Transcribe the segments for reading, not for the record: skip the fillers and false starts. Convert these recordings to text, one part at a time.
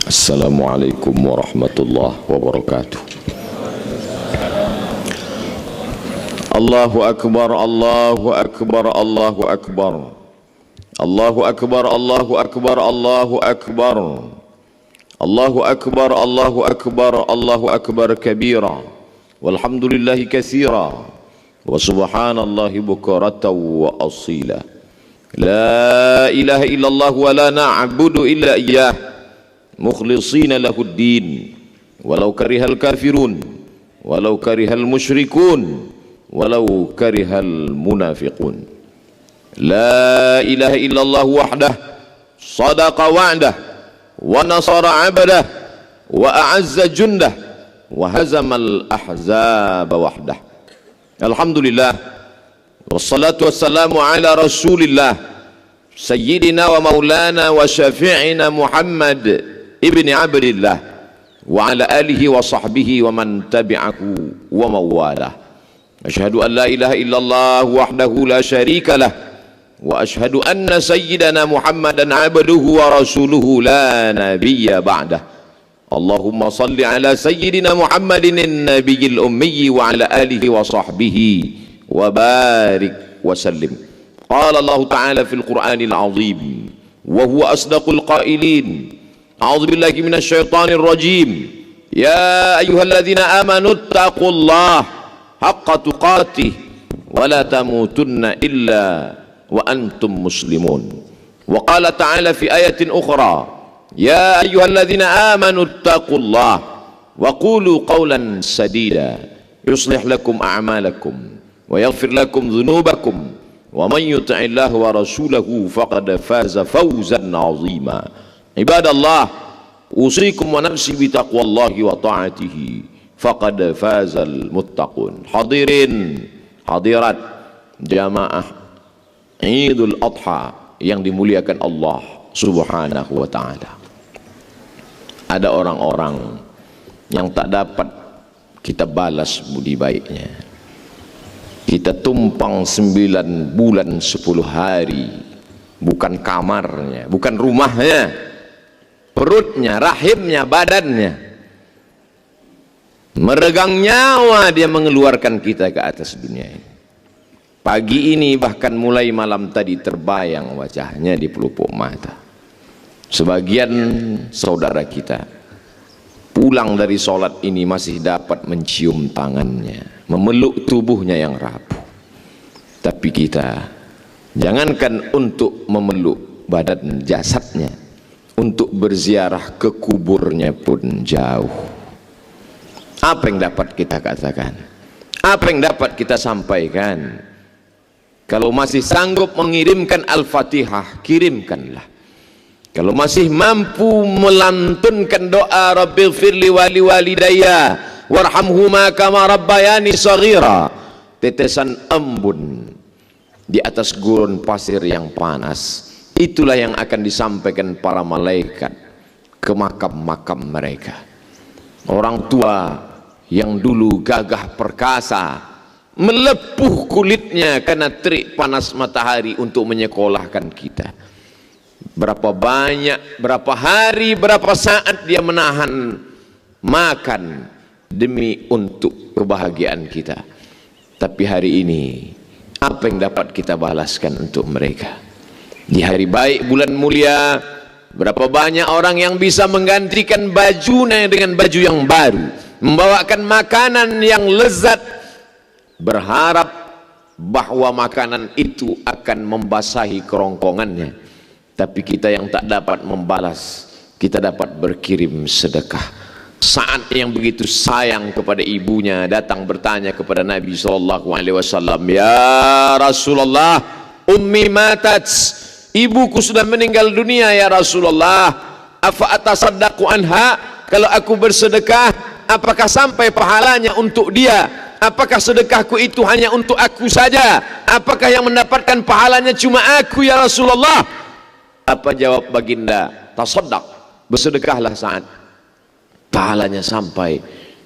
Assalamualaikum warahmatullahi wabarakatuh. Allahu akbar, Allahu akbar, Allahu akbar. Allahu akbar, Allahu akbar, Allahu akbar. Allahu akbar, Allahu akbar, Allahu akbar kabira. Walhamdulillahi katsira. Wa subhanallahi bukratan wa asila. La ilaha illallah wa la na'budu illa iyyah. Mukhlishina lahuddin walau karihal kafirun walau karihal musyrikun walau karihal munafiqun. La ilaha illallah wahdah sadaqa wa'dah wa nasara 'abdah wa a'azza jundah wa hazamal ahzaba wahdah. Alhamdulillah wassalatu wassalamu ala rasulillah sayyidina wa maulana wa syafi'ina Muhammad ibni Abdillah wa ala alihi wa sahbihi wa man tabi'ahu wa mawalah. Asyhadu an la ilaha illallah wahdahu la syarika lah wa asyhadu anna sayyidana Muhammadan abduhu wa rasuluhu la nabiyya ba'dah. Allahumma salli ala sayyidina Muhammadin an-nabiyil ummi wa ala alihi wa sahbihi wa barik wa sallim. Qala Allah ta'ala fil Qur'anil azim wa huwa asdaqul qailin. A'udzu billahi minasy syaithanir rajim. Ya ayyuhalladzina amanu taqullaha haqqa tuqatih wa la tamutunna illa wa antum muslimun. Wa qala ta'ala fi ayatin ukhra, ya ayyuhalladzina amanu taqullaha wa qulu qawlan sadida yuslih lakum a'malakum wa yaghfir lakum dhunubakum wa man yuti'illaha wa rasulahu faqad faza fawzan 'azima. Ibadallah, usikum wa nafsi bi taqwallahi wa ta'atihi faqad fazal muttaqun. Hadirin hadirat jamaah Idul Adha yang dimuliakan Allah Subhanahu wa taala. Ada orang-orang yang tak dapat kita balas budi baiknya. Kita tumpang 9 bulan 10 hari, bukan kamarnya, bukan rumahnya, perutnya, rahimnya, badannya, meregang nyawa dia mengeluarkan kita ke atas dunia ini. Pagi ini bahkan mulai malam tadi terbayang wajahnya di pelupuk mata. Sebagian saudara kita pulang dari sholat ini masih dapat mencium tangannya, memeluk tubuhnya yang rapuh. Tapi kita jangankan untuk memeluk badan jasadnya, untuk berziarah ke kuburnya pun jauh. Apa yang dapat kita katakan? Apa yang dapat kita sampaikan? Kalau masih sanggup mengirimkan Al-Fatihah, kirimkanlah. Kalau masih mampu melantunkan doa Rabbighfirli wali walidayya warhamhuma kama rabbayani shaghira, tetesan embun di atas gurun pasir yang panas, itulah yang akan disampaikan para malaikat ke makam-makam mereka. Orang tua yang dulu gagah perkasa, melepuh kulitnya karena terik panas matahari untuk menyekolahkan kita. Berapa banyak, berapa hari, berapa saat dia menahan makan demi untuk kebahagiaan kita. Tapi hari ini, apa yang dapat kita balaskan untuk mereka? Di hari baik bulan mulia, berapa banyak orang yang bisa menggantikan bajunya dengan baju yang baru, membawakan makanan yang lezat, berharap bahwa makanan itu akan membasahi kerongkongannya. Tapi kita yang tak dapat membalas, kita dapat berkirim sedekah. Saat yang begitu sayang kepada ibunya datang bertanya kepada Nabi SAW, ya Rasulullah, ummi matat, ibuku sudah meninggal dunia ya Rasulullah, afa atasaddaqu anha, kalau aku bersedekah apakah sampai pahalanya untuk dia? Apakah sedekahku itu hanya untuk aku saja? Apakah yang mendapatkan pahalanya cuma aku ya Rasulullah? Apa jawab baginda? Tasaddaq, bersedekahlah saat pahalanya sampai.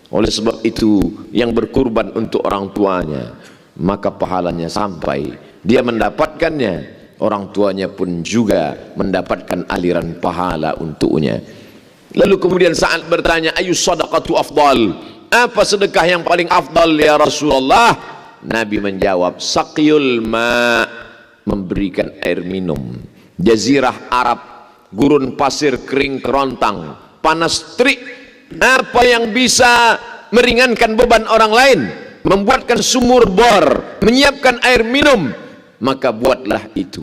Oleh sebab itu yang berkurban untuk orang tuanya, maka pahalanya sampai, dia mendapatkannya, orang tuanya pun juga mendapatkan aliran pahala untuknya. Lalu kemudian Sa'ad bertanya, ayu sadaqatu afdal, apa sedekah yang paling afdal ya Rasulullah? Nabi menjawab, saqyul ma, memberikan air minum. Jazirah Arab, gurun pasir kering kerontang, panas terik. Apa yang bisa meringankan beban orang lain? Membuatkan sumur bor, menyiapkan air minum, maka buatlah itu.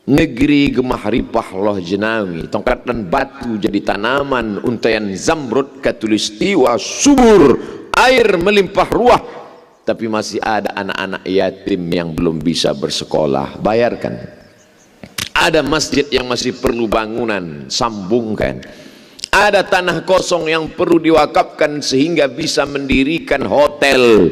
Negeri gemah ripah loh jenawi, tongkat dan batu jadi tanaman, untaian zamrud katulistiwa subur, air melimpah ruah. Tapi masih ada anak-anak yatim yang belum bisa bersekolah, bayarkan. Ada masjid yang masih perlu bangunan, sambungkan. Ada tanah kosong yang perlu diwakafkan sehingga bisa mendirikan hotel.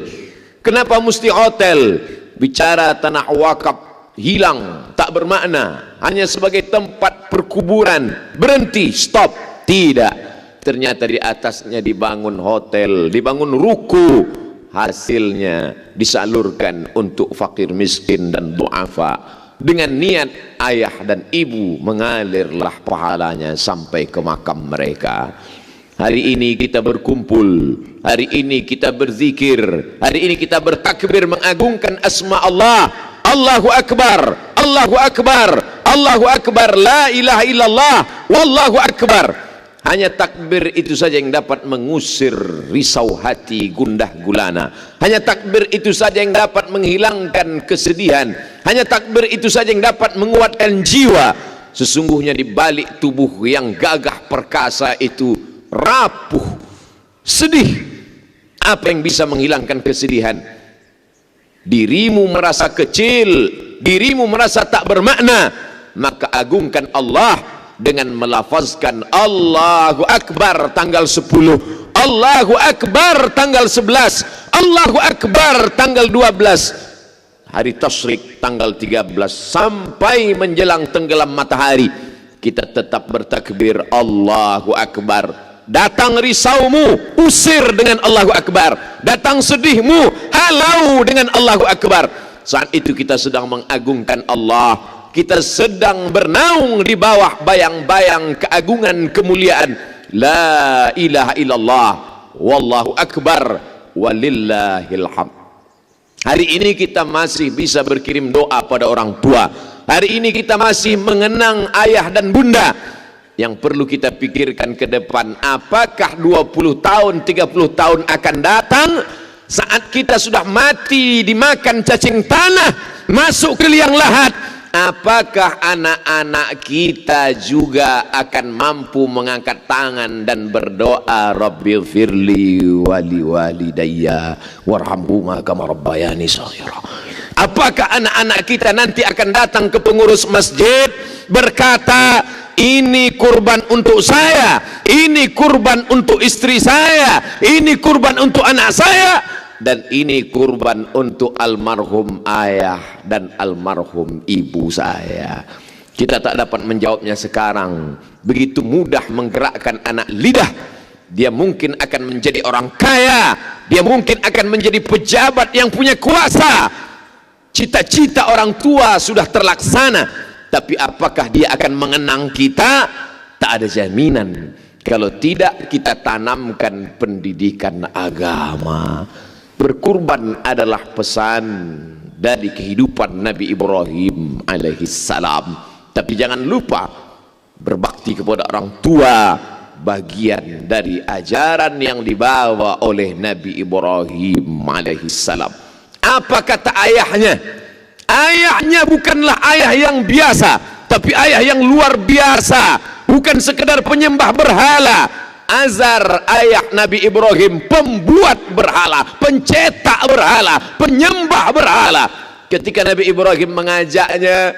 Kenapa mesti hotel? Bicara tanah wakaf hilang, tak bermakna, hanya sebagai tempat perkuburan. Berhenti, stop. Tidak, ternyata di atasnya dibangun hotel, dibangun ruku, hasilnya disalurkan untuk fakir miskin dan duafa. Dengan niat ayah dan ibu, mengalirlah pahalanya sampai ke makam mereka. Hari ini kita berkumpul, hari ini kita berzikir, hari ini kita bertakbir mengagungkan asma Allah. Allahu Akbar, Allahu Akbar, Allahu Akbar, la ilaha illallah, wallahu Akbar. Hanya takbir itu saja yang dapat mengusir risau hati gundah gulana. Hanya takbir itu saja yang dapat menghilangkan kesedihan. Hanya takbir itu saja yang dapat menguatkan jiwa. Sesungguhnya di balik tubuh yang gagah perkasa itu rapuh, sedih. Apa yang bisa menghilangkan kesedihan? Dirimu merasa kecil, dirimu merasa tak bermakna, maka agungkan Allah dengan melafazkan Allahu Akbar tanggal 10, Allahu Akbar tanggal 11, Allahu Akbar tanggal 12, hari tasyrik tanggal 13, sampai menjelang tenggelam matahari kita tetap bertakbir Allahu Akbar. Datang risaumu, usir dengan Allahu Akbar. Datang sedihmu, halau dengan Allahu Akbar. Saat itu kita sedang mengagungkan Allah. Kita sedang bernaung di bawah bayang-bayang keagungan kemuliaan la ilaha illallah wallahu akbar walillahil hamd. Hari ini kita masih bisa berkirim doa pada orang tua. Hari ini kita masih mengenang ayah dan bunda. Yang perlu kita pikirkan ke depan, apakah 20 tahun 30 tahun akan datang saat kita sudah mati dimakan cacing tanah, masuk ke liang lahat, apakah anak-anak kita juga akan mampu mengangkat tangan dan berdoa Rabbighfirli wali walidayya warhamhuma kama rabbayani shaghira? Apakah anak-anak kita nanti akan datang ke pengurus masjid berkata, ini kurban untuk saya, ini kurban untuk istri saya, ini kurban untuk anak saya, dan ini kurban untuk almarhum ayah dan almarhum ibu saya? Kita tak dapat menjawabnya sekarang. Begitu mudah menggerakkan anak lidah. Dia mungkin akan menjadi orang kaya, dia mungkin akan menjadi pejabat yang punya kuasa. Cita-cita orang tua sudah terlaksana, tapi apakah dia akan mengenang kita? Tak ada jaminan. Kalau tidak kita tanamkan pendidikan agama. Berkurban adalah pesan dari kehidupan Nabi Ibrahim alaihissalam. Tapi jangan lupa, berbakti kepada orang tua bagian dari ajaran yang dibawa oleh Nabi Ibrahim alaihissalam. Apa kata ayahnya? Ayahnya bukanlah ayah yang biasa, tapi ayah yang luar biasa. Bukan sekedar penyembah berhala. Azar ayah Nabi Ibrahim pembuat berhala, pencetak berhala, penyembah berhala. Ketika Nabi Ibrahim mengajaknya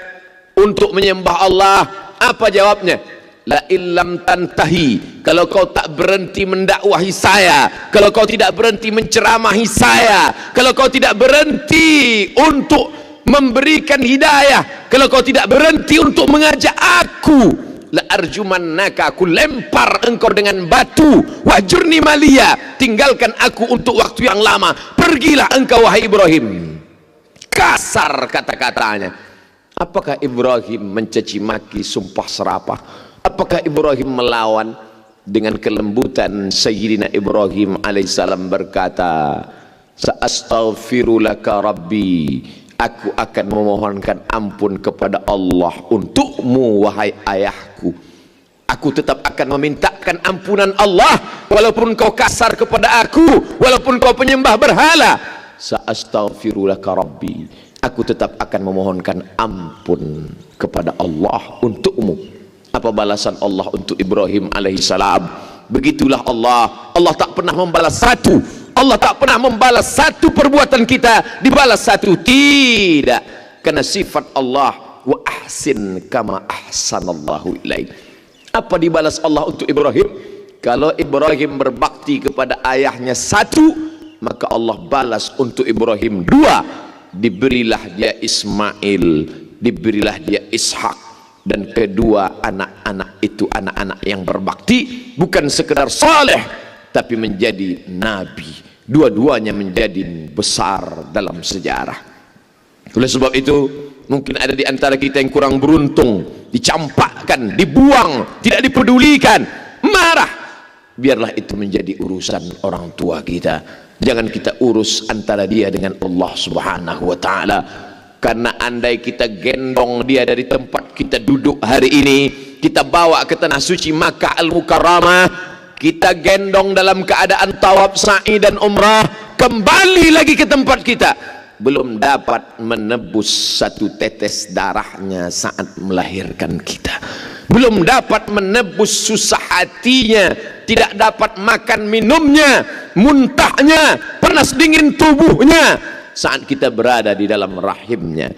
untuk menyembah Allah, apa jawabnya? La illam tantahi, kalau kau tak berhenti mendakwahi saya, kalau kau tidak berhenti menceramahi saya, kalau kau tidak berhenti untuk memberikan hidayah, kalau kau tidak berhenti untuk mengajak aku, la arjumannaka, aku lempar engkau dengan batu, wahjurni maliya, tinggalkan aku untuk waktu yang lama, pergilah engkau wahai Ibrahim. Kasar kata-katanya. Apakah Ibrahim mencaci maki, sumpah serapah? Apakah Ibrahim melawan? dengan kelembutan Sayyidina Ibrahim alaihissalam berkata, "Sa'astaghfiru laka Rabbi." Aku akan memohonkan ampun kepada Allah untukmu wahai ayahku. Aku tetap akan memintakan ampunan Allah walaupun kau kasar kepada aku, walaupun kau penyembah berhala. Sa'astaghfiru laka Rabbi. Aku tetap akan memohonkan ampun kepada Allah untukmu. Apa balasan Allah untuk Ibrahim alaihissalam? Begitulah Allah. Allah tak pernah membalas satu. Allah tak pernah membalas satu perbuatan kita dibalas satu. Tidak. Karena sifat Allah, wa ahsin kama ahsanallahu ilaik. Apa dibalas Allah untuk Ibrahim? Kalau Ibrahim berbakti kepada ayahnya satu, maka Allah balas untuk Ibrahim dua. Diberilah dia Ismail, diberilah dia Ishak. Dan kedua anak-anak itu anak-anak yang berbakti, bukan sekedar saleh tapi menjadi nabi. Dua-duanya menjadi besar dalam sejarah. Oleh sebab itu, mungkin ada di antara kita yang kurang beruntung, dicampakkan, dibuang, tidak dipedulikan, marah. Biarlah itu menjadi urusan orang tua kita. Jangan kita urus antara dia dengan Allah Subhanahu wa taala. Karena andai kita gendong dia dari tempat kita duduk hari ini, kita bawa ke tanah suci Makkah Al-Mukarramah, kita gendong dalam keadaan tawaf, sa'i dan umrah, kembali lagi ke tempat kita, belum dapat menebus satu tetes darahnya saat melahirkan kita, belum dapat menebus susah hatinya, tidak dapat makan minumnya, muntahnya, panas dingin tubuhnya saat kita berada di dalam rahimnya.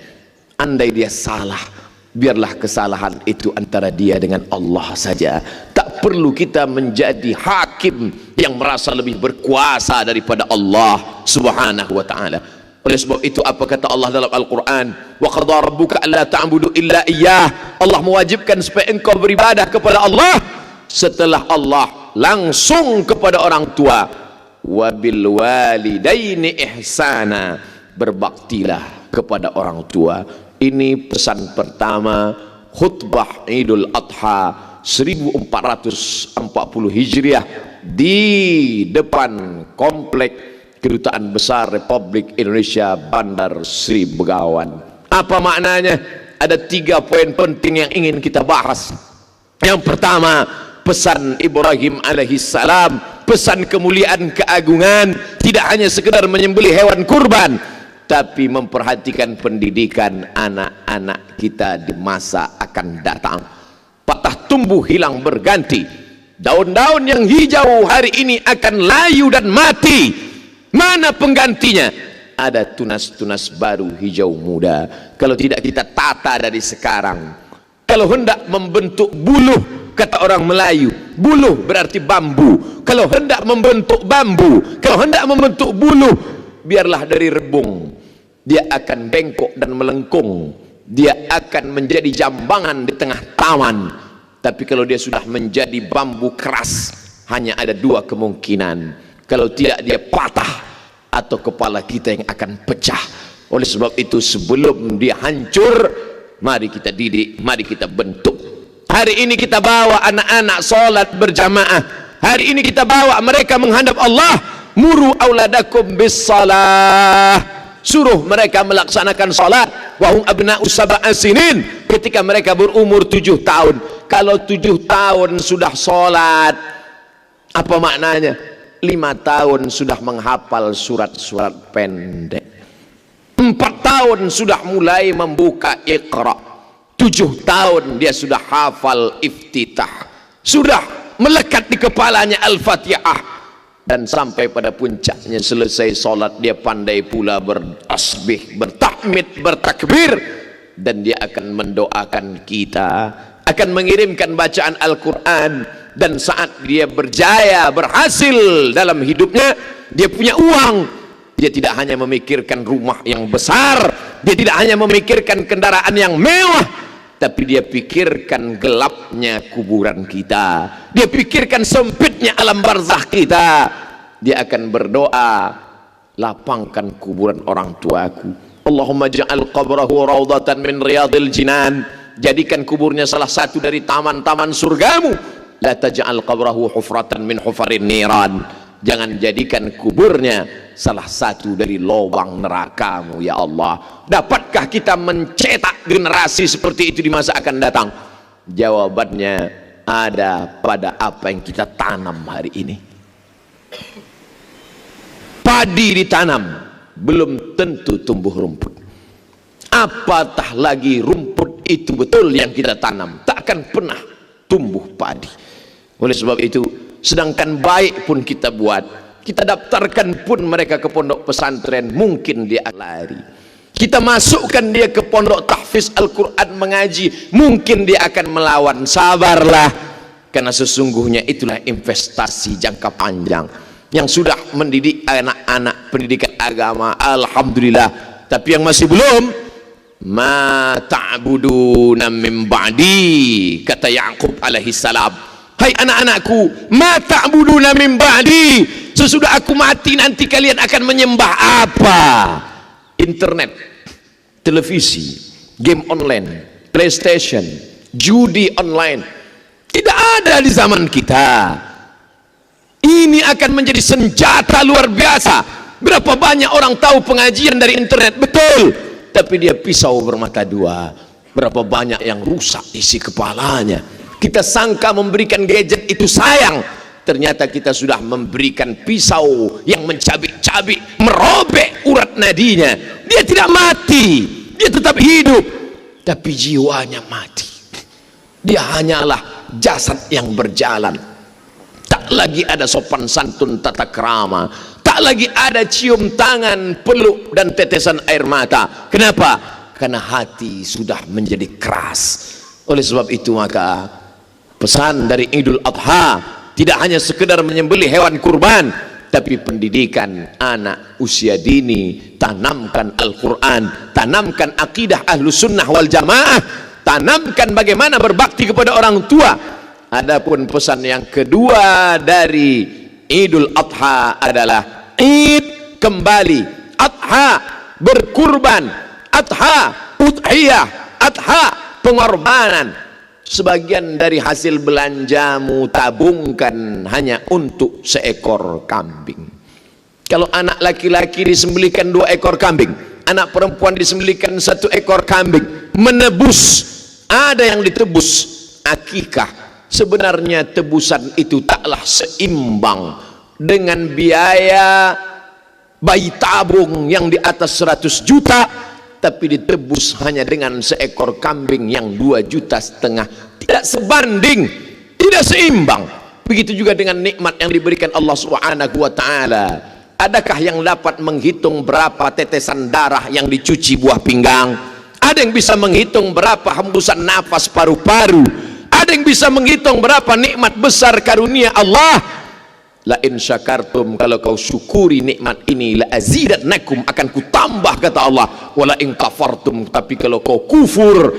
Andai dia salah, biarlah kesalahan itu antara dia dengan Allah saja. Tak perlu kita menjadi hakim yang merasa lebih berkuasa daripada Allah Subhanahu wa ta'ala. Oleh sebab itu, apa kata Allah dalam Al-Quran? Wa qadha rabbuka alla ta'budu illa iyyah. Allah mewajibkan supaya engkau beribadah kepada Allah. Setelah Allah, langsung kepada orang tua. Wabil walidaini ihsana, berbaktilah kepada orang tua. Ini pesan pertama khutbah Idul Adha 1440 Hijriah di depan komplek Kedutaan Besar Republik Indonesia Bandar Sri Begawan. Apa maknanya? Ada 3 poin penting yang ingin kita bahas. Yang pertama, pesan Ibrahim alaihissalam, pesan kemuliaan keagungan, tidak hanya sekedar menyembelih hewan kurban, tapi memperhatikan pendidikan anak-anak kita di masa akan datang. Patah tumbuh hilang berganti, daun-daun yang hijau hari ini akan layu dan mati. Mana penggantinya? Ada tunas-tunas baru hijau muda. Kalau tidak kita tata dari sekarang. Kalau hendak membentuk buluh, kata orang Melayu, buluh berarti bambu. Kalau hendak membentuk bambu, kalau hendak membentuk buluh, biarlah dari rebung. Dia akan bengkok dan melengkung. Dia akan menjadi jambangan di tengah taman. Tapi kalau dia sudah menjadi bambu keras, hanya ada 2 kemungkinan. Kalau tidak, dia patah atau kepala kita yang akan pecah. Oleh sebab itu, sebelum dia hancur, mari kita didik, mari kita bentuk. Hari ini kita bawa anak-anak sholat berjamaah. Hari ini kita bawa mereka menghadap Allah. Muru auladakum bis salah. Suruh mereka melaksanakan sholat. Wahum abna'u sab'a sinin. Ketika mereka berumur 7 tahun. Kalau 7 tahun sudah sholat, apa maknanya? 5 tahun sudah menghafal surat-surat pendek. 4 tahun sudah mulai membuka Iqra. 7 tahun dia sudah hafal Iftitah, sudah melekat di kepalanya Al-Fatihah, dan sampai pada puncaknya selesai solat dia pandai pula bertasbih, bertahmid, bertakbir, dan dia akan mendoakan kita, akan mengirimkan bacaan Al-Quran. Dan saat dia berjaya, berhasil dalam hidupnya, dia punya uang, dia tidak hanya memikirkan rumah yang besar, dia tidak hanya memikirkan kendaraan yang mewah, tapi dia pikirkan gelapnya kuburan kita, dia pikirkan sempitnya alam barzakh kita. Dia akan berdoa, lapangkan kuburan orang tuaku, Allahumma ja'al qabrahu raudatan min riyadil jinan, jadikan kuburnya salah satu dari taman-taman surgamu. la taj'al qabrahu hufratan min hufarin niran. Jangan jadikan kuburnya salah satu dari lubang nerakamu ya Allah. Dapatkah kita mencetak generasi seperti itu di masa akan datang? Jawabannya ada pada apa yang kita tanam hari ini. Padi ditanam, belum tentu tumbuh rumput. Apatah lagi rumput itu betul yang kita tanam, tak akan pernah tumbuh padi. Oleh sebab itu, sedangkan baik pun kita buat, kita daftarkan pun mereka ke pondok pesantren, mungkin dia lari. Kita masukkan dia ke pondok tahfiz Al-Quran mengaji, mungkin dia akan melawan. Sabarlah, karena sesungguhnya itulah investasi jangka panjang. Yang sudah mendidik anak-anak pendidikan agama, alhamdulillah. Tapi yang masih belum, ma ta'buduna min ba'di, kata Yaqub alaihi salam. Hai anak-anakku, ma ta'buduna min ba'di, sesudah aku mati nanti kalian akan menyembah apa? Internet, televisi, game online, PlayStation, judi online. Tidak ada di zaman kita. Ini akan menjadi senjata luar biasa. Berapa banyak orang tahu pengajian dari internet, betul, tapi dia pisau bermata dua. Berapa banyak yang rusak isi kepalanya. Kita sangka memberikan gadget itu sayang, ternyata kita sudah memberikan pisau yang mencabik-cabik, merobek urat nadinya. Dia tidak mati, dia tetap hidup, tapi jiwanya mati. Dia hanyalah jasad yang berjalan. Tak lagi ada sopan santun tata krama, tak lagi ada cium tangan, peluk dan tetesan air mata. Kenapa? Karena hati sudah menjadi keras. Oleh sebab itu maka pesan dari Idul Adha tidak hanya sekedar menyembelih hewan kurban, tapi pendidikan anak usia dini. Tanamkan Al-Quran, tanamkan akidah Ahlus Sunnah wal Jamaah, tanamkan bagaimana berbakti kepada orang tua. Adapun pesan yang kedua dari Idul Adha adalah Id kembali, Adha berkurban, Adha udhiyah, Adha pengorbanan. Sebagian dari hasil belanjamu tabungkan hanya untuk seekor kambing. Kalau anak laki-laki disembelihkan 2 ekor kambing, anak perempuan disembelihkan 1 ekor kambing, menebus. Ada yang ditebus akikah. Sebenarnya tebusan itu taklah seimbang dengan biaya bayi tabung yang di atas 100 juta, tapi ditebus hanya dengan seekor kambing yang 2,5 juta. Tidak sebanding, tidak seimbang. Begitu juga dengan nikmat yang diberikan Allah Subhanahu wa ta'ala. Adakah yang dapat menghitung berapa tetesan darah yang dicuci buah pinggang? Ada yang bisa menghitung berapa hembusan nafas paru-paru? Ada yang bisa menghitung berapa nikmat besar karunia Allah? La in syakartum, kalau kau syukuri nikmat ini, la azidannakum, akan kutambah, kata Allah. Wala in kafartum, tapi kalau kau kufur,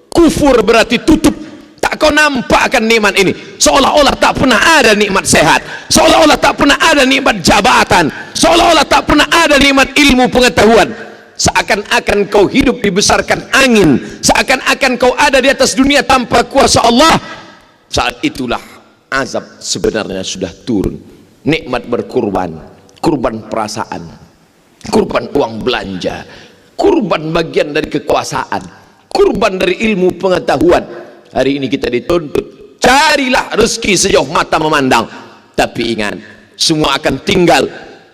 kufur berarti tutup, tak kau nampak akan nikmat ini. Seolah-olah tak pernah ada nikmat sehat, seolah-olah tak pernah ada nikmat jabatan, seolah-olah tak pernah ada nikmat ilmu pengetahuan. Seakan-akan kau hidup dibesarkan angin, seakan-akan kau ada di atas dunia tanpa kuasa Allah. Saat itulah azab sebenarnya sudah turun. Nikmat berkurban, kurban perasaan, kurban uang belanja, kurban bagian dari kekuasaan, kurban dari ilmu pengetahuan. Hari ini kita dituntut, carilah rezeki sejauh mata memandang, tapi ingat, semua akan tinggal.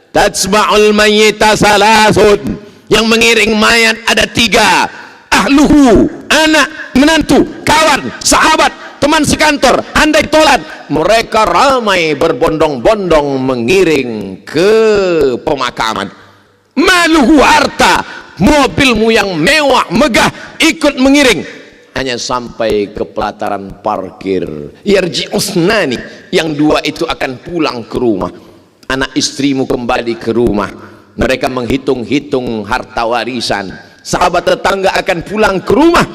Tatsba'ul mayyita salasun, yang mengiring mayat ada 3, ahluhu, anak, menantu, kawan, sahabat, teman sekantor, andai tolat. Mereka ramai berbondong-bondong mengiring ke pemakaman. Maluhu, harta, mobilmu yang mewah megah ikut mengiring, hanya sampai ke pelataran parkir. Yarji usnani, yang 2 itu akan pulang ke rumah. Anak istrimu kembali ke rumah, mereka menghitung-hitung harta warisan. Sahabat tetangga akan pulang ke rumah,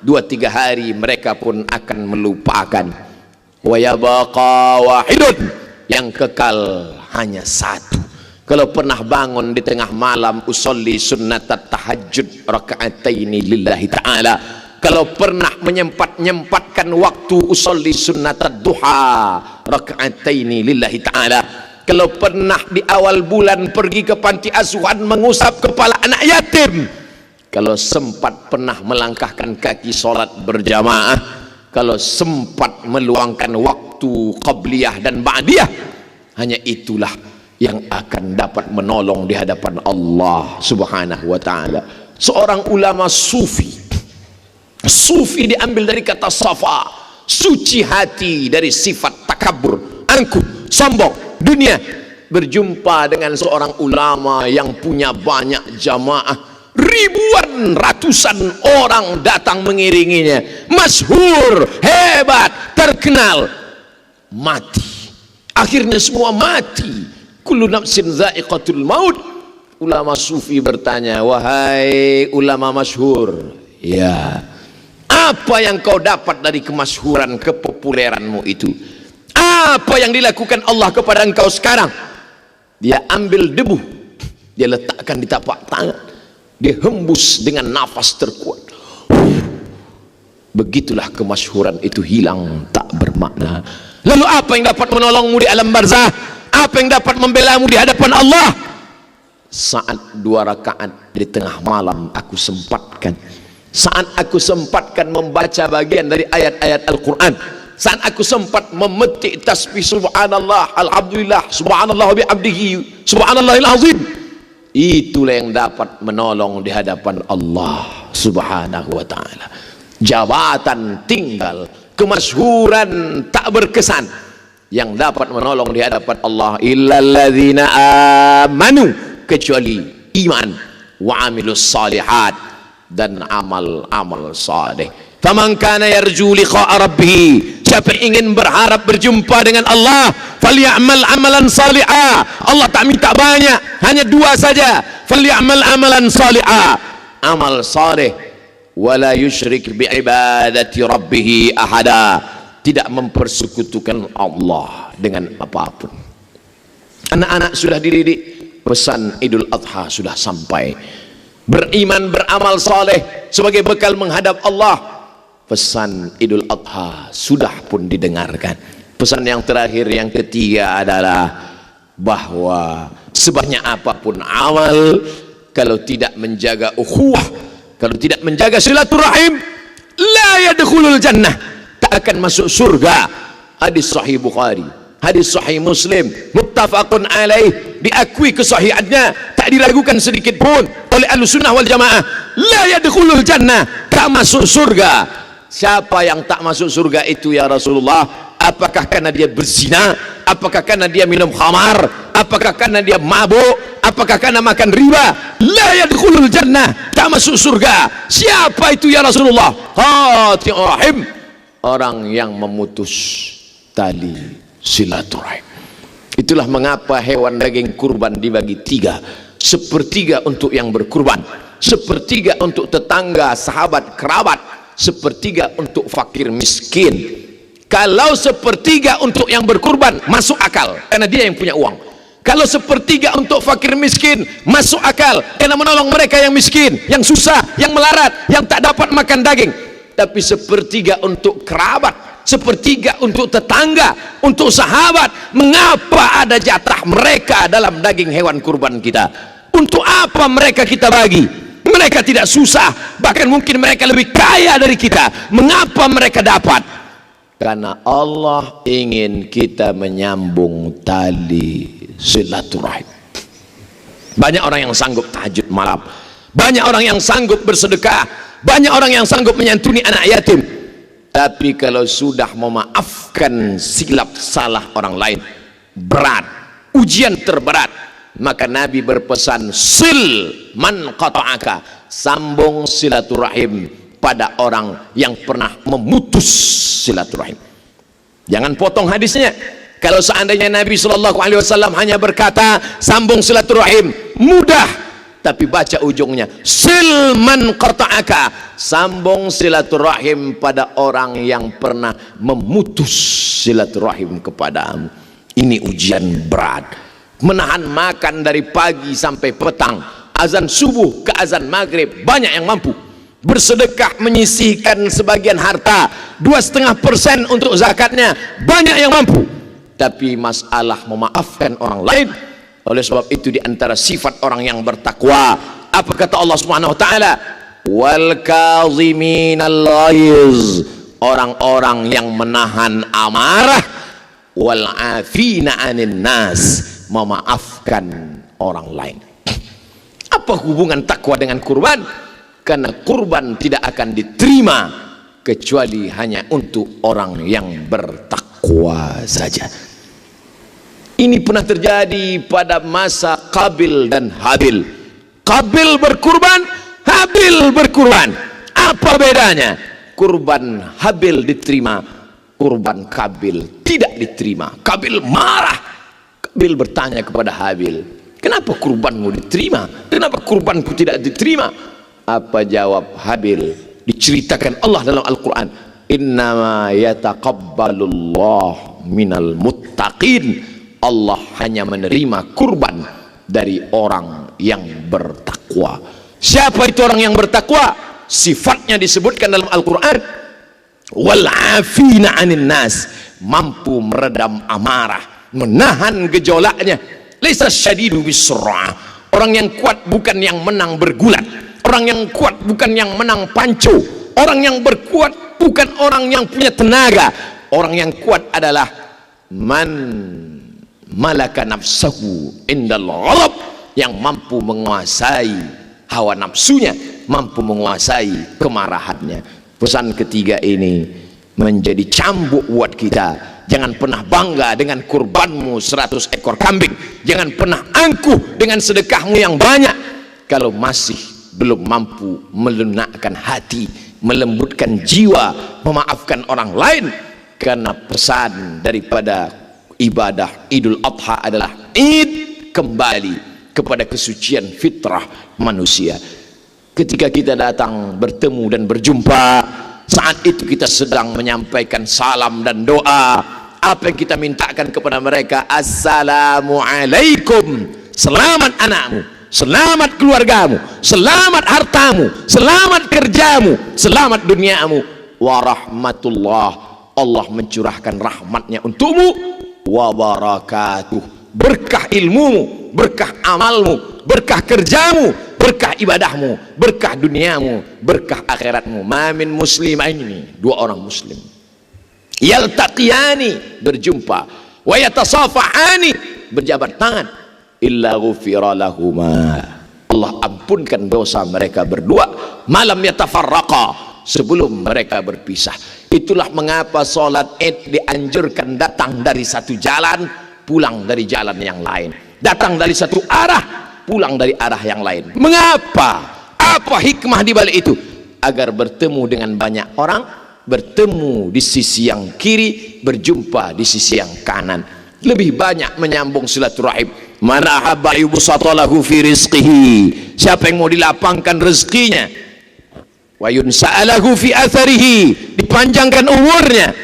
2-3 hari mereka pun akan melupakan. Wa yabaqa wahidun, yang kekal hanya 1. Kalau pernah bangun di tengah malam, usolli sunnatat tahajud raka'ataini lillahi ta'ala, kalau pernah menyempatkan waktu usolli sunnatad duha raka'ataini lillahi ta'ala, kalau pernah di awal bulan pergi ke panti asuhan mengusap kepala anak yatim, kalau sempat pernah melangkahkan kaki sholat berjamaah, kalau sempat meluangkan waktu qabliyah dan ba'diyah, hanya itulah yang akan dapat menolong di hadapan Allah subhanahu wa ta'ala. Seorang ulama sufi diambil dari kata safa, suci hati dari sifat takabur, angkuh, sombong, dunia, berjumpa dengan seorang ulama yang punya banyak jamaah, ribuan ratusan orang datang mengiringinya, masyhur, hebat, terkenal, mati. Akhirnya semua mati. Kullu nafsin dha'iqatul maut. Ulama sufi bertanya, wahai ulama masyhur, ya, apa yang kau dapat dari kemasyhuran, kepopuleranmu itu? Apa yang dilakukan Allah kepada engkau sekarang? Dia ambil debu, dia letakkan di tapak tangan, dia hembus dengan nafas terkuat. Begitulah kemasyhuran itu hilang, tak bermakna. Lalu apa yang dapat menolongmu di alam barzah? Apa yang dapat membelamu di hadapan Allah? Saat 2 rakaat di tengah malam aku sempatkan, saat aku sempatkan membaca bagian dari ayat-ayat Al-Quran, saat aku sempat memetik tasbih subhanallah, alhamdulillah, subhanallah wa bihamdihi, subhanallahil azim, itulah yang dapat menolong di hadapan Allah subhanahu wa ta'ala. Jabatan tinggal, kemasyhuran tak berkesan. Yang dapat menolong di hadapan Allah illalladzina amanu, kecuali iman, wa amilus salihat, dan amal-amal saleh. Faman kana yarju liqa'a rabbih, siapa ingin berharap berjumpa dengan Allah, falyamal amalan salihah. Allah tak minta banyak, hanya 2 saja, falyamal amalan salihah, amal saleh, wala yusyrik biibadati rabbih ahada, tidak mempersekutukan Allah dengan apapun. Anak-anak sudah dididik, pesan Idul Adha sudah sampai. Beriman, beramal saleh sebagai bekal menghadap Allah. Pesan Idul Adha sudah pun didengarkan. Pesan yang terakhir, yang ketiga adalah bahwa sebanyak apapun amal, kalau tidak menjaga ukhuwah, kalau tidak menjaga silaturahim, la yadkhulul jannah, tak akan masuk surga. Hadis sahih Bukhari, hadis sahih Muslim, muttafaqun alaih, diakui kesahihannya, tak diragukan sedikit pun oleh Ahlussunnah wal Jamaah. La yadkhulul jannah, tak masuk surga. Siapa yang tak masuk surga itu ya Rasulullah? Apakah karena dia berzina? Apakah karena dia minum khamar? Apakah karena dia mabuk? Apakah karena makan riba? La yadkhulul jannah, tak masuk surga. Siapa itu ya Rasulullah? Qati'ur rahim, orang yang memutus tali silaturahim. Itulah mengapa hewan daging kurban dibagi 3. Sepertiga untuk yang berkurban, sepertiga untuk tetangga, sahabat, kerabat, sepertiga untuk fakir miskin. Kalau sepertiga untuk yang berkurban, masuk akal karena dia yang punya uang. Kalau sepertiga untuk fakir miskin, masuk akal karena menolong mereka yang miskin, yang susah, yang melarat, yang tak dapat makan daging. Tapi sepertiga untuk kerabat, sepertiga untuk tetangga, untuk sahabat, mengapa ada jatah mereka dalam daging hewan kurban kita? Untuk apa mereka kita bagi? Mereka tidak susah, bahkan mungkin mereka lebih kaya dari kita. Mengapa mereka dapat? Karena Allah ingin kita menyambung tali silaturahim. Banyak orang yang sanggup tahajud malam, banyak orang yang sanggup bersedekah, banyak orang yang sanggup menyantuni anak yatim. Tapi kalau sudah memaafkan silap salah orang lain, berat, ujian terberat. Maka Nabi berpesan, sil man qata'aka, sambung silaturahim pada orang yang pernah memutus silaturahim. Jangan potong hadisnya. Kalau seandainya Nabi SAW hanya berkata sambung silaturahim, mudah, tapi baca ujungnya, sil man qata'aka, sambung silaturahim pada orang yang pernah memutus silaturahim kepadamu. Ini ujian berat. Menahan makan dari pagi sampai petang, azan subuh ke azan maghrib, banyak yang mampu. bersedekah menyisihkan sebagian harta, 2,5% untuk zakatnya, banyak yang mampu. Tapi masalah memaafkan orang lain. Oleh sebab itu di antara sifat orang yang bertakwa, apa kata Allah Subhanahu wa taala? Wal kaziminal ghaiz, orang-orang yang menahan amarah, wal afina 'anil nas, memaafkan orang lain. Apa hubungan takwa dengan kurban? Karena kurban tidak akan diterima kecuali hanya untuk orang yang bertakwa saja. Ini pernah terjadi pada masa Qabil dan Habil. Qabil berkurban, Habil berkurban. Apa bedanya? Kurban Habil diterima, kurban Qabil tidak diterima. Qabil marah. Qabil bertanya kepada Habil, kenapa kurbanmu diterima? Kenapa kurbanku tidak diterima? Apa jawab Habil? Diceritakan Allah dalam Al-Quran, innama yataqabbalullah minal muttaqin. Allah hanya menerima kurban dari orang yang bertakwa. Siapa itu orang yang bertakwa? Sifatnya disebutkan dalam Al-Quran, wal afina 'anil nas, mampu meredam amarah, menahan gejolaknya. Laisa syadidu bisur'ah, orang yang kuat bukan yang menang bergulat, orang yang kuat bukan yang menang panco, orang yang berkuat bukan orang yang punya tenaga. Orang yang kuat adalah man malaka nafsahu indal ghadab, yang mampu menguasai hawa nafsunya, mampu menguasai kemarahannya. Pesan ketiga ini menjadi cambuk buat kita. Jangan pernah bangga dengan kurbanmu 100 ekor kambing, jangan pernah angkuh dengan sedekahmu yang banyak kalau masih belum mampu melunakkan hati, melembutkan jiwa, memaafkan orang lain. Karena pesan daripada ibadah Idul Adha adalah Id kembali kepada kesucian fitrah manusia. Ketika kita datang bertemu dan berjumpa, saat itu kita sedang menyampaikan salam dan doa. Apa yang kita mintakan kepada mereka? Assalamualaikum, selamat anakmu, selamat keluargamu, selamat hartamu, selamat kerjamu, selamat duniamu, warahmatullah, Allah mencurahkan rahmatnya untukmu, wabarakatuh, berkah ilmumu, berkah amalmu, berkah kerjamu, berkah ibadahmu, berkah duniamu, berkah akhiratmu. Mamin muslimaini, dua orang muslim, yaltaqiyani, berjumpa, wa yatasafahani, berjabat tangan, illa ghufira lahuma, Allah ampunkan dosa mereka berdua, malam yatafarraqa, sebelum mereka berpisah. Itulah mengapa sholat Id dianjurkan datang dari satu jalan, pulang dari jalan yang lain, datang dari satu arah, pulang dari arah yang lain. Mengapa? Apa hikmah di balik itu? Agar bertemu dengan banyak orang, bertemu di sisi yang kiri, berjumpa di sisi yang kanan, lebih banyak menyambung silaturahim. Man ahabba yubsatalahu fi rizqihi, siapa yang mau dilapangkan rezekinya, wa yunsa'alahu fi atharihi, dipanjangkan umurnya,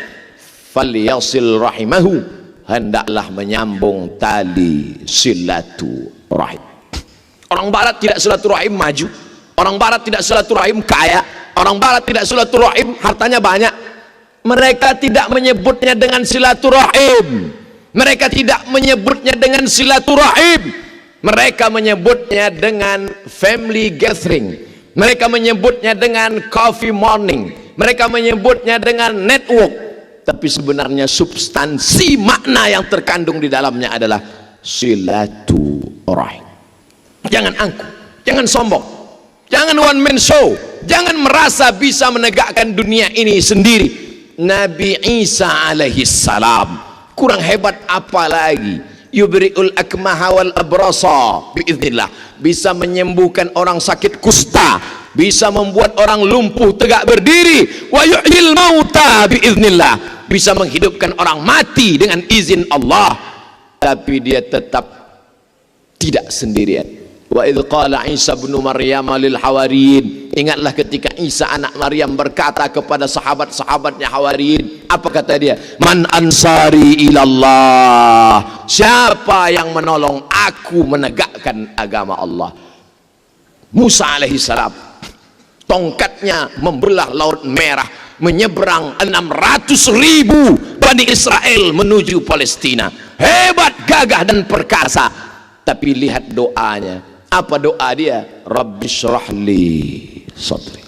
falyasil rahimahu, hendaklah menyambung tali silaturahim. Orang barat tidak silaturahim maju, orang barat tidak silaturahim kaya, orang barat tidak silaturahim hartanya banyak. Mereka tidak menyebutnya dengan silaturahim, mereka tidak menyebutnya dengan silaturahim, mereka menyebutnya dengan family gathering, mereka menyebutnya dengan coffee morning, mereka menyebutnya dengan network. Tapi sebenarnya substansi makna yang terkandung di dalamnya adalah silaturahim. Jangan angkuh, jangan sombong, jangan one man show, jangan merasa bisa menegakkan dunia ini sendiri. Nabi Isa alaihi salam kurang hebat apa lagi? Yubri'ul akmaha wal abrasa biiznillah, bisa menyembuhkan orang sakit kusta, bisa membuat orang lumpuh tegak berdiri. Wa yuhyil mauta biiznillah, bisa menghidupkan orang mati dengan izin Allah. Tapi dia tetap tidak sendirian. Wa idh qala Isa bin Maryam lil hawariyin, ingatlah ketika Isa anak Maryam berkata kepada sahabat-sahabatnya hawariyin, apa kata dia? Man ansari ilallah, siapa yang menolong aku menegakkan agama Allah? Musa alaihi salam tongkatnya membelah Laut Merah, menyeberang 600.000 Bani Israel menuju Palestina. Hebat, gagah dan perkasa. Tapi lihat doanya. Apa doa dia? Rabbi syrahli sadri,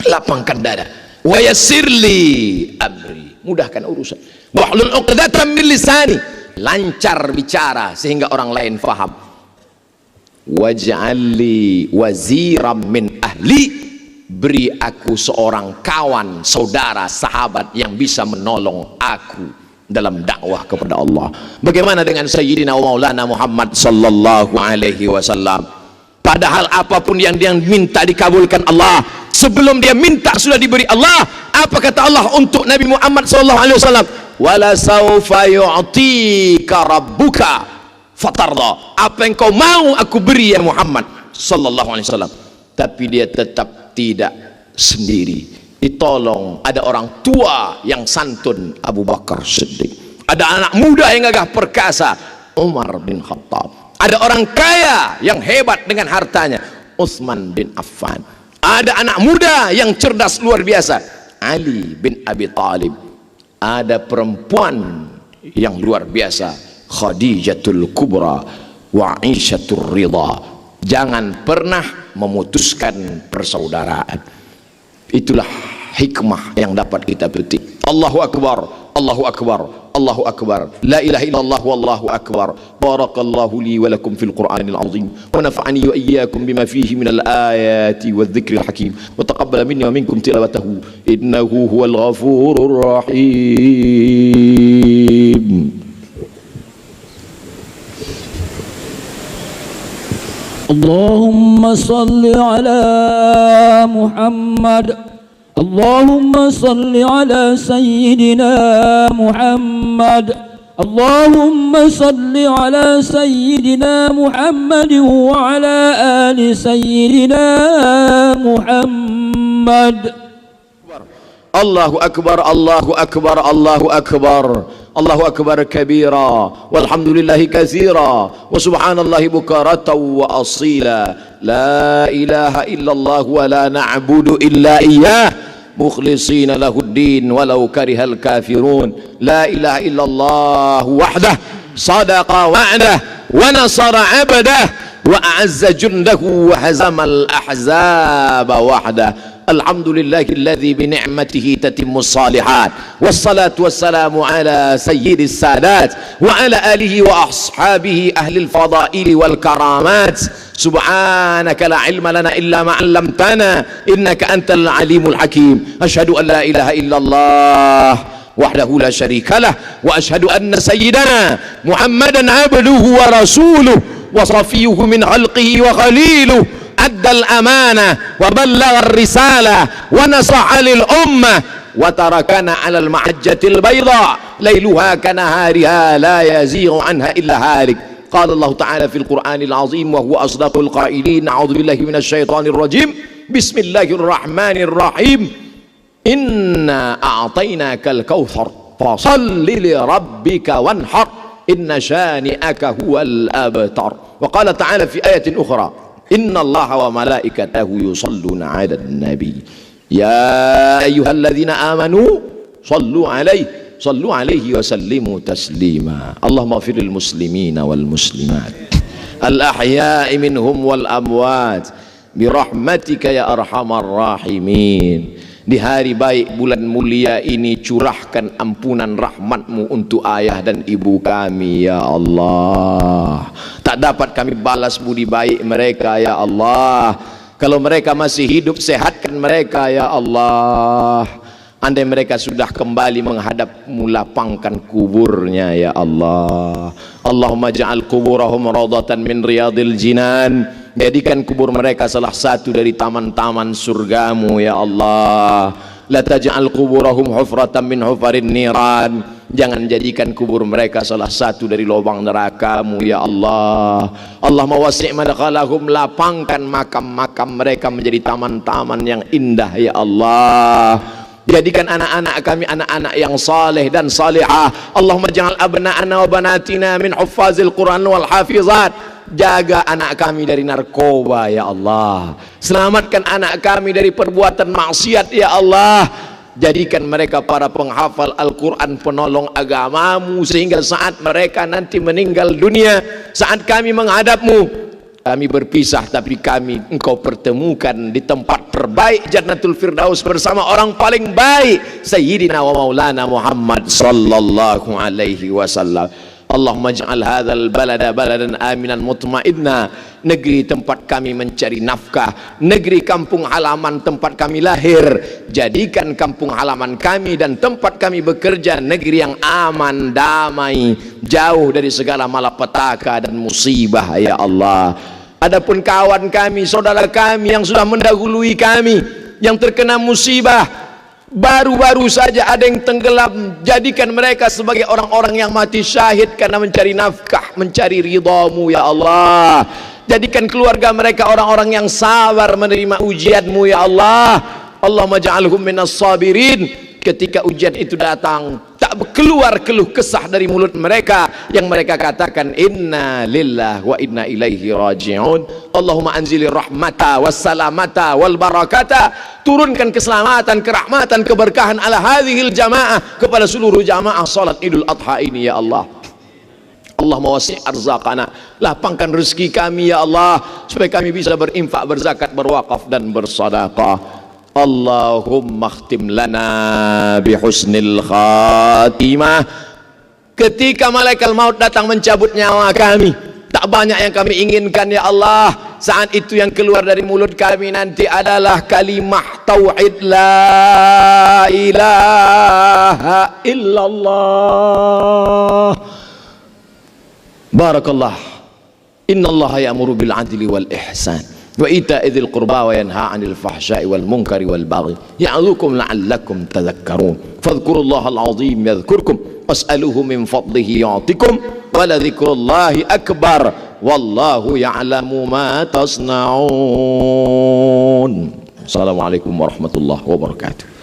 lapangkan dada, wa yassirli amri, mudahkan urusan, wahlul 'uqdatam min lisani, lancar bicara sehingga orang lain faham, waj'alli waziram min ahli, beri aku seorang kawan, saudara, sahabat yang bisa menolong aku dalam dakwah kepada Allah. Bagaimana dengan Sayyidina wa Maulana Muhammad sallallahu alaihi wasallam? Padahal apapun yang dia minta dikabulkan Allah. Sebelum dia minta sudah diberi Allah. Apa kata Allah untuk Nabi Muhammad sallallahu alaihi wasallam? Wala saufa yu'tika rabbuka fatarda. Apa yang kau mau aku beri ya Muhammad sallallahu alaihi wasallam. Tapi dia tetap tidak sendiri. Ditolong, ada orang tua yang santun, Abu Bakar Siddiq. Ada anak muda yang gagah perkasa, Umar bin Khattab. Ada orang kaya yang hebat dengan hartanya, Utsman bin Affan. Ada anak muda yang cerdas luar biasa, Ali bin Abi Thalib. Ada perempuan yang luar biasa, Khadijatul Kubra wa Aisyatul Ridha. Jangan pernah memutuskan persaudaraan. Itulah hikmah yang dapat kita petik. Allahu Akbar, Allahu Akbar, Allahu Akbar, la ilaha illallah wallahu akbar. Barakallahu li wa lakum fil Qur'anil azim wa nafa'ani wa iyyakum bima fihi minal ayati wadh-dhikril hakim wa taqabbala minni wa minkum tilawatahu innahu huwal ghafurur rahim. Allahumma salli ala Muhammad, Allahumma salli ala Sayyidina Muhammad, Allahumma salli ala Sayyidina Muhammad wa ala ali Sayyidina Muhammad. Allahu Akbar, Allahu Akbar, Allahu Akbar, Allahu Akbar kabira, walhamdulillahi katsira, wa subhanallahi bukaratan wa asila. La ilaha illallah wa la na'budu illa iyyah, mukhlisina lahuddin walau karihal kafirun. La ilaha illallah wahdah, sadaqa wa'dah, wa nasara 'abdah, wa a'azza jundahu wa hazamal ahzaba wahdah. Alhamdulillahilladzi bini'matihi tatimmus salihat, wassalatu wassalamu ala sayyidis sadat wa ala alihi wa ashabihi ahlil fadaili wal karamat. Subhanaka la ilma lana illa ma 'allamtana innaka antal alimul hakim. Asyhadu an la ilaha illallah wahdahu la syarikalah wa asyhadu anna sayyidana Muhammadan abduhu wa rasuluh wa safiyuhu min khalqihi wa khaliluh. أدى الأمانة وبلغ الرسالة ونصح للأمة وتركنا على المحجة البيضاء ليلها كنهارها لا يزيغ عنها إلا هالك. قال الله تعالى في القرآن العظيم وهو أصدق القائلين: أعوذ بالله من الشيطان الرجيم، بسم الله الرحمن الرحيم، إنا أعطيناك الكوثر فصل لربك وانحر إن شانئك هو الأبتر. وقال تعالى في آية أخرى: Inna Allah wa malaikatahu yusalluna 'alan nabi ya ayyuhalladzina amanu sallu alaihi wa sallimu taslima. Allahumma ighfirlil muslimina wal muslimat al ahya'i minhum wal amwat birahmatika ya arhamar rahimin. Di hari baik bulan mulia ini curahkan ampunan rahmatmu untuk ayah dan ibu kami ya Allah. Tak dapat kami balas budi baik mereka ya Allah. Kalau mereka masih hidup, sehatkan mereka ya Allah. Andai mereka sudah kembali menghadapmu, lapangkan kuburnya ya Allah. Allahumma ja'al kuburahum rawdatan min riyadil jinan. Jadikan kubur mereka salah satu dari taman-taman surgamu ya Allah. La taj'al kuburahum hufratan min hufarin niran. Jangan jadikan kubur mereka salah satu dari lubang nerakamu ya Allah. Allahumma wasi' madkhalahum, lapangkan makam-makam mereka menjadi taman-taman yang indah ya Allah. Jadikan anak-anak kami anak-anak yang saleh dan salihah. Allahumma ja'al abna'ana wa banatina min huffazil Quran wal hafizat. Jaga anak kami dari narkoba ya Allah. Selamatkan anak kami dari perbuatan maksiat ya Allah. Jadikan mereka para penghafal Al-Quran, penolong agamamu, sehingga saat mereka nanti meninggal dunia, saat kami menghadapmu, kami berpisah tapi engkau pertemukan di tempat terbaik Jannatul Firdaus bersama orang paling baik Sayyidina wa Maulana Muhammad sallallahu alaihi wasallam. Allahumma ja'al hadzal balada baladan aminan mutmainna, negeri tempat kami mencari nafkah, negeri kampung halaman tempat kami lahir. Jadikan kampung halaman kami dan tempat kami bekerja negeri yang aman, damai, jauh dari segala malapetaka dan musibah ya Allah. Adapun kawan kami, saudara kami yang sudah mendahului kami, yang terkena musibah, baru-baru saja ada yang tenggelam, jadikan mereka sebagai orang-orang yang mati syahid karena mencari nafkah, mencari ridhamu ya Allah. Jadikan keluarga mereka orang-orang yang sabar menerima ujianmu ya Allah. Allahumma ja'alhum minas sabirin. Ketika ujian itu datang, tak keluar keluh kesah dari mulut mereka, yang mereka katakan inna lillahi wa inna ilaihi raji'un. Allahumma anzilir rahmata wassalamata wal barakata, turunkan keselamatan, kerahmatan, keberkahan ala hadhil jamaah, kepada seluruh jamaah salat Idul Adha ini ya Allah. Allahumma wasi' arzaqana, lapangkan rezeki kami ya Allah, supaya kami bisa berinfak, berzakat, berwakaf dan bersedekah. Allahumma khtim lana bihusnil khatimah. Ketika malaikat maut datang mencabut nyawa kami, tak banyak yang kami inginkan ya Allah. Saat itu yang keluar dari mulut kami nanti adalah kalimah tauhid la ilaha illallah. Barakallah. Innallaha ya'muru bil adli wal ihsan wa ita'i dzil qurba wa yanha 'anil fahsya'i wal munkari wal baghi ya'idzukum la'allakum tadhakkarun. Fadhkurullahal 'azim yadhkurkum was'aluhu min fadlihi yu'tikum wa la dzikrullahi akbar wallahu ya'lamu ma tasna'un. Assalamualaikum warahmatullahi wabarakatuh.